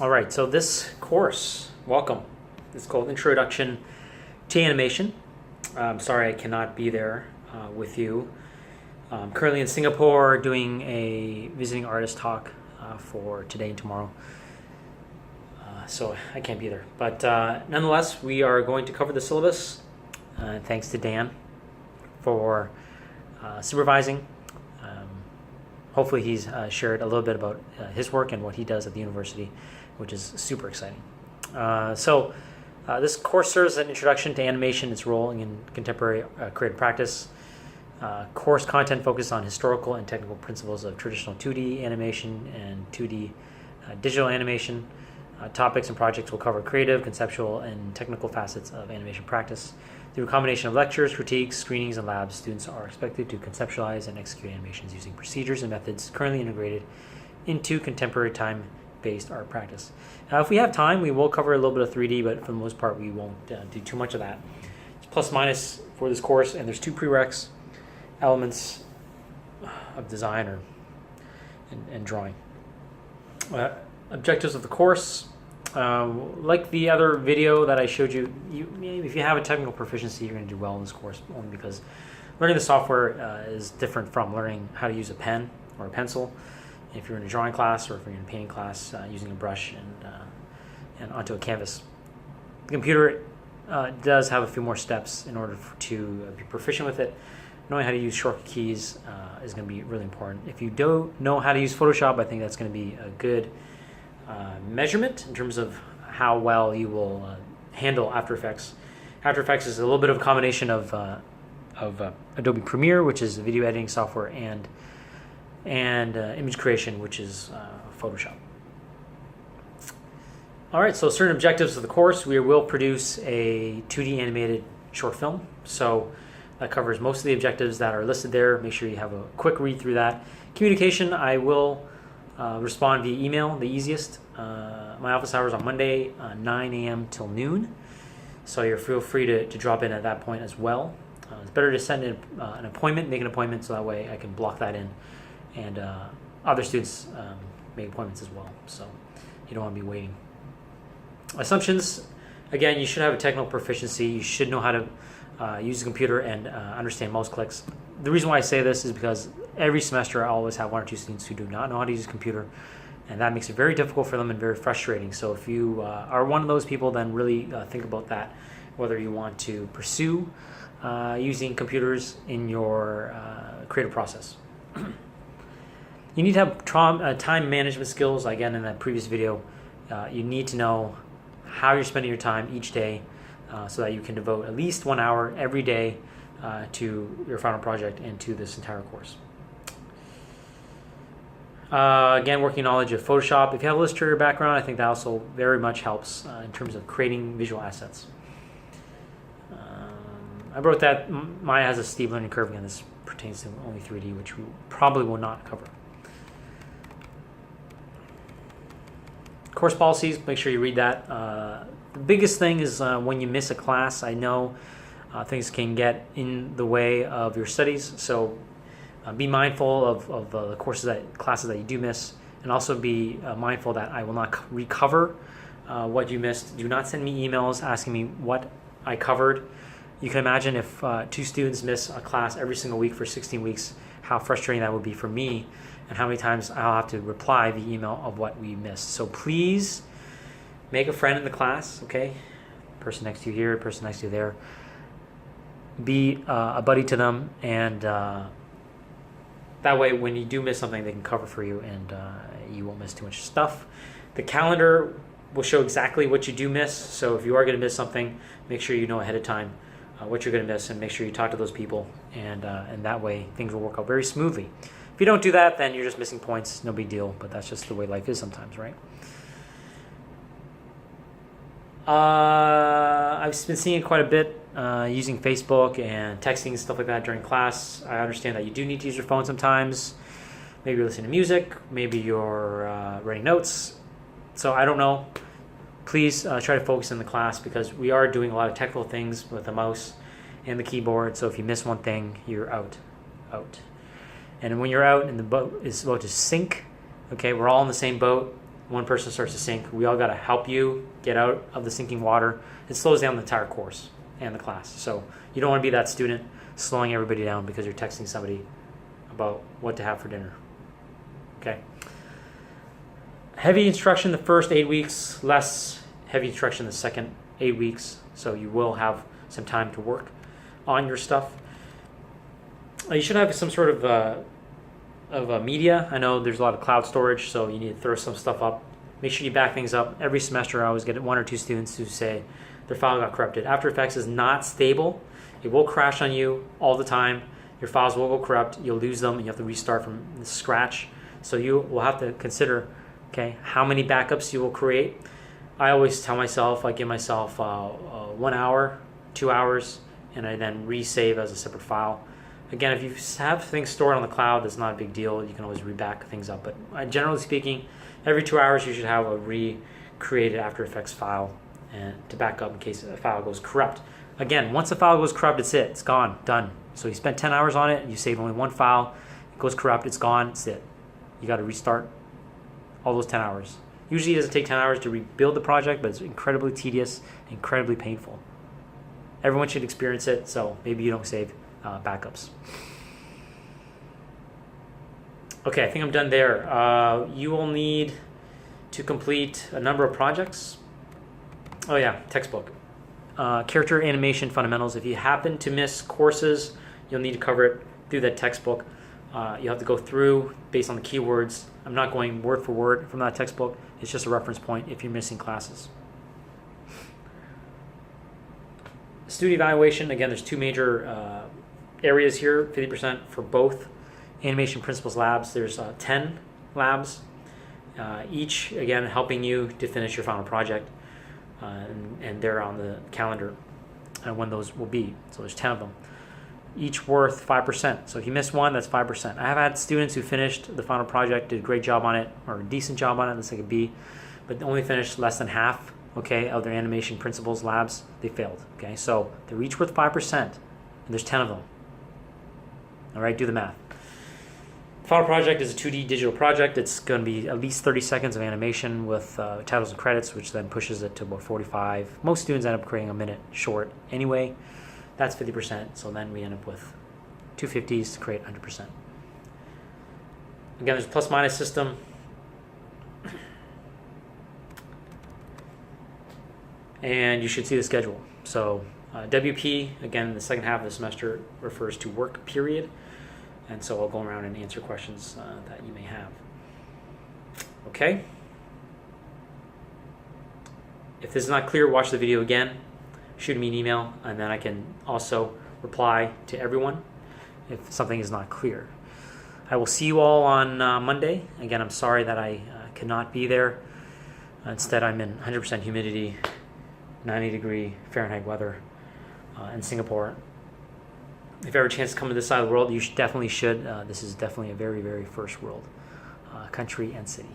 All right, so this course, welcome. It's called Introduction to Animation. I'm sorry I cannot be there with you. I'm currently in Singapore doing a visiting artist talk for today and tomorrow. So I can't be there. But nonetheless, we are going to cover the syllabus. Thanks to Dan for supervising. Hopefully he's shared a little bit about his work and what he does at the university, which is super exciting. So this course serves as an introduction to animation, its role in contemporary creative practice. Course content focused on historical and technical principles of traditional 2D animation and 2D digital animation. Topics and projects will cover creative, conceptual, and technical facets of animation practice. Through a combination of lectures, critiques, screenings, and labs, students are expected to conceptualize and execute animations using procedures and methods currently integrated into contemporary time-based art practice. Now, if we have time, we will cover a little bit of 3D, but for the most part, we won't do too much of that. It's plus minus for this course, and there's two prereqs elements of design and drawing. Objectives of the course. Like the other video that I showed you, if you have a technical proficiency, you're going to do well in this course, only because learning the software is different from learning how to use a pen or a pencil. If you're in a drawing class or if you're in a painting class, using a brush and onto a canvas. The computer does have a few more steps in order to be proficient with it. Knowing how to use shortcut keys is going to be really important. If you don't know how to use Photoshop, I think that's going to be a good measurement in terms of how well you will handle After Effects. After Effects is a little bit of a combination of Adobe Premiere, which is video editing software, and image creation, which is Photoshop. All right, so certain objectives of the course. We will produce a 2D animated short film. So that covers most of the objectives that are listed there. Make sure you have a quick read through that. Communication, I will respond via email, the easiest. My office hours on Monday, 9 a.m. till noon. So you feel free to drop in at that point as well. It's better to send in an appointment, make an appointment, so that way I can block that in. And other students make appointments as well. So you don't want to be waiting. Assumptions, again, you should have a technical proficiency. You should know how to use a computer and understand mouse clicks. The reason why I say this is because every semester I always have one or two students who do not know how to use a computer, and that makes it very difficult for them and very frustrating. So if you are one of those people, then really think about that, whether you want to pursue using computers in your creative process. You need to have time management skills. Again, in that previous video, you need to know how you're spending your time each day so that you can devote at least 1 hour every day to your final project and to this entire course. Again, working knowledge of Photoshop. If you have a Illustrator background, I think that also very much helps in terms of creating visual assets. I wrote that Maya has a steep learning curve. Again, this pertains to only 3D, which we probably will not cover. Course policies, make sure you read that. The biggest thing is when you miss a class. I know things can get in the way of your studies, so be mindful of the classes that you do miss, and also be mindful that I will not recover what you missed. Do not send me emails asking me what I covered. You can imagine if 2 students miss a class every single week for 16 weeks, how frustrating that would be for me, and how many times I'll have to reply the email of what we missed. So please make a friend in the class, okay? Person next to you here, person next to you there. Be a buddy to them, and that way when you do miss something, they can cover for you, and you won't miss too much stuff. The calendar will show exactly what you do miss, so if you are going to miss something, make sure you know ahead of time what you're going to miss, and make sure you talk to those people, and that way things will work out very smoothly. If you don't do that, then you're just missing points. No big deal, but that's just the way life is sometimes, right? I've been seeing it quite a bit using Facebook and texting and stuff like that during class. I understand that you do need to use your phone sometimes. Maybe you're listening to music. Maybe you're writing notes. So I don't know. Please try to focus in the class, because we are doing a lot of technical things with the mouse and the keyboard. So if you miss one thing, you're out. And when you're out and the boat is about to sink, okay, we're all in the same boat. one person starts to sink, we all got to help you get out of the sinking water. It slows down the entire course and the class. So you don't want to be that student slowing everybody down because you're texting somebody about what to have for dinner. Okay. Heavy instruction the first 8 weeks, less heavy instruction the second 8 weeks. So you will have some time to work on your stuff. You should have some sort of media. I know there's a lot of cloud storage, so you need to throw some stuff up. Make sure you back things up. Every semester I always get 1 or 2 students who say their file got corrupted. After Effects is not stable. It will crash on you all the time. Your files will go corrupt. You'll lose them, and you have to restart from scratch. So you will have to consider, okay, how many backups you will create. I always tell myself, I give myself 1 hour, 2 hours, and I then resave as a separate file. Again, if you have things stored on the cloud, that's not a big deal. You can always reback things up. But generally speaking, every 2 hours you should have a recreated After Effects file and to back up in case a file goes corrupt. Again, once a file goes corrupt, it's it. It's gone, done. So you spent 10 hours on it, and you save only one file. It goes corrupt, it's gone, it's it. You got to restart all those 10 hours. Usually it doesn't take 10 hours to rebuild the project, but it's incredibly tedious, incredibly painful. Everyone should experience it, so maybe you don't save backups. Okay, I think I'm done there. You will need to complete a number of projects. Oh yeah, textbook. Character animation fundamentals. If you happen to miss courses, you'll need to cover it through that textbook. You'll have to go through based on the keywords. I'm not going word for word from that textbook. It's just a reference point if you're missing classes. Student evaluation. Again, there's 2 major areas here, 50% for both animation principles labs. There's 10 labs, each, again, helping you to finish your final project. And they're on the calendar when those will be. So there's 10 of them, each worth 5%. So if you miss one, that's 5%. I have had students who finished the final project, did a great job on it, or a decent job on it, let's say a B, but only finished less than half, okay, of their animation principles labs. They failed, okay? So they're each worth 5%, and there's 10 of them. All right, do the math. Final project is a 2D digital project. It's going to be at least 30 seconds of animation with titles and credits, which then pushes it to about 45. Most students end up creating a minute short anyway. That's 50%, so then we end up with 250s to create 100%. Again, there's a plus-minus system. And you should see the schedule. So WP, again, the second half of the semester refers to work period. And so I'll go around and answer questions that you may have. Okay? If this is not clear, watch the video again. Shoot me an email, and then I can also reply to everyone if something is not clear. I will see you all on Monday. Again, I'm sorry that I cannot be there. Instead, I'm in 100% humidity, 90-degree Fahrenheit weather in Singapore. If you ever have a chance to come to this side of the world, you definitely should. This is definitely a very, very first world country and city.